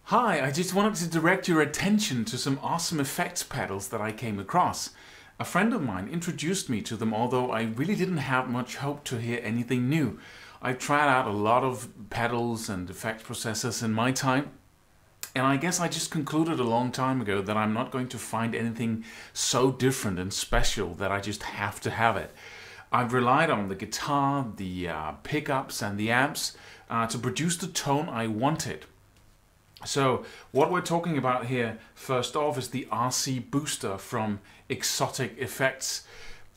Hi, I just wanted to direct your attention to some awesome effects pedals that I came across. A friend of mine introduced me to them, although I really didn't have much hope to hear anything new. I've tried out a lot of pedals and effects processors in my time, and I guess I just concluded a long time ago that I'm not going to find anything so different and special that I just have to have it. I've relied on the guitar, the pickups and the amps to produce the tone I wanted. So what we're talking about here first off is the RC Booster from Exotic Effects.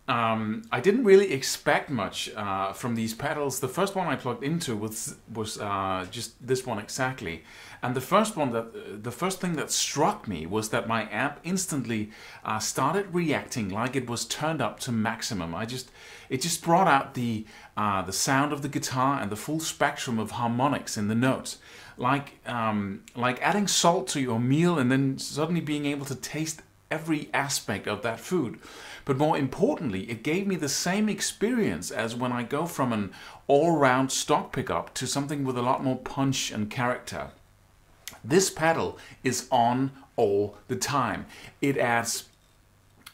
I didn't really expect much from these pedals. The first one I plugged into was just this one exactly, and the first thing that struck me was that my amp instantly started reacting like it was turned up to maximum. It just brought out the sound of the guitar and the full spectrum of harmonics in the notes, like adding salt to your meal and then suddenly being able to taste every aspect of that food. But more importantly, it gave me the same experience as when I go from an all-round stock pickup to something with a lot more punch and character. This pedal is on all the time. It adds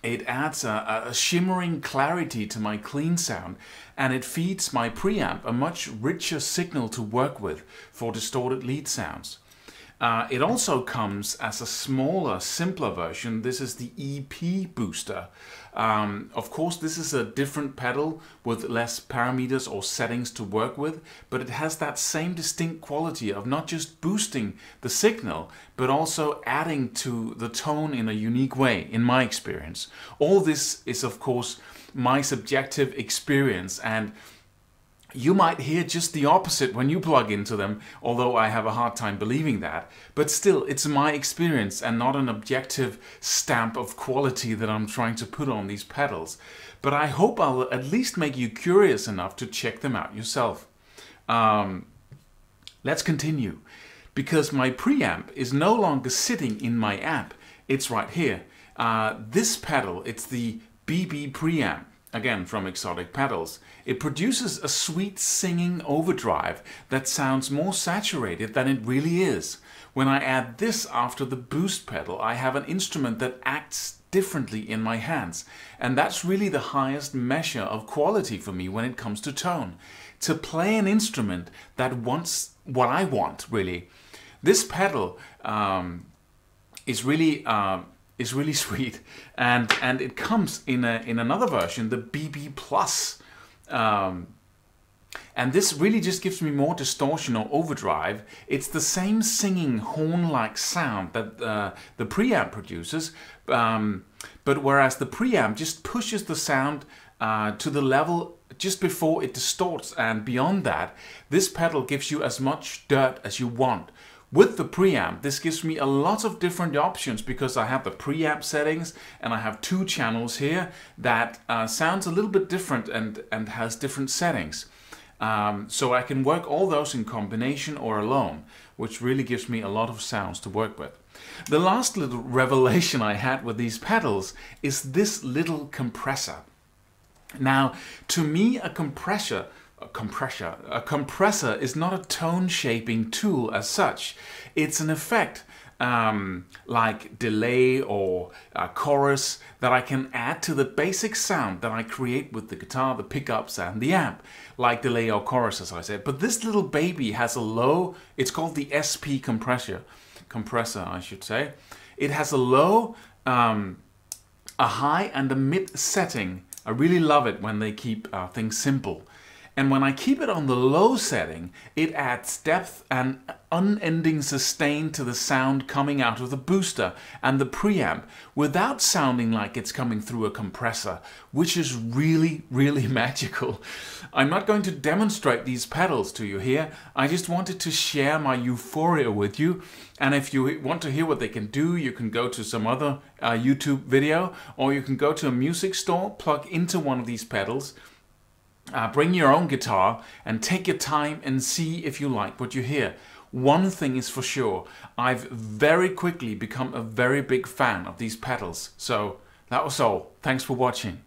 a shimmering clarity to my clean sound, and it feeds my preamp a much richer signal to work with for distorted lead sounds. It also comes as a smaller, simpler version. This is the EP Booster. Of course, this is a different pedal with less parameters or settings to work with, but it has that same distinct quality of not just boosting the signal, but also adding to the tone in a unique way, in my experience. All this is, of course, my subjective experience, and you might hear just the opposite when you plug into them, although I have a hard time believing that. But still, it's my experience and not an objective stamp of quality that I'm trying to put on these pedals. But I hope I'll at least make you curious enough to check them out yourself. Let's continue. Because my preamp is no longer sitting in my amp, it's right here. This pedal, it's the BB Preamp. Again, from Exotic Pedals. It produces a sweet singing overdrive that sounds more saturated than it really is. When I add this after the boost pedal, I have an instrument that acts differently in my hands. And that's really the highest measure of quality for me when it comes to tone. To play an instrument that wants what I want, really. This pedal is really sweet, and it comes in another version, the BB Plus, and this really just gives me more distortion or overdrive. It's the same singing horn-like sound that the preamp produces, but whereas the preamp just pushes the sound to the level just before it distorts, and beyond that, this pedal gives you as much dirt as you want. With the preamp, this gives me a lot of different options because I have the preamp settings and I have two channels here that sounds a little bit different and has different settings. So I can work all those in combination or alone, which really gives me a lot of sounds to work with. The last little revelation I had with these pedals is this little compressor. Now, to me, a compressor is not a tone shaping tool as such. It's an effect like delay or chorus that I can add to the basic sound that I create with the guitar, the pickups and the amp, like delay or chorus, as I said. But this little baby has a low, it's called the SP compressor I should say. It has a low, a high and a mid setting. I really love it when they keep things simple. And when I keep it on the low setting, it adds depth and unending sustain to the sound coming out of the booster and the preamp without sounding like it's coming through a compressor, which is really, really magical. I'm not going to demonstrate these pedals to you here. I just wanted to share my euphoria with you. And if you want to hear what they can do, you can go to some other YouTube video, or you can go to a music store, plug into one of these pedals, bring your own guitar and take your time and see if you like what you hear. One thing is for sure, I've very quickly become a very big fan of these pedals. So that was all. Thanks for watching.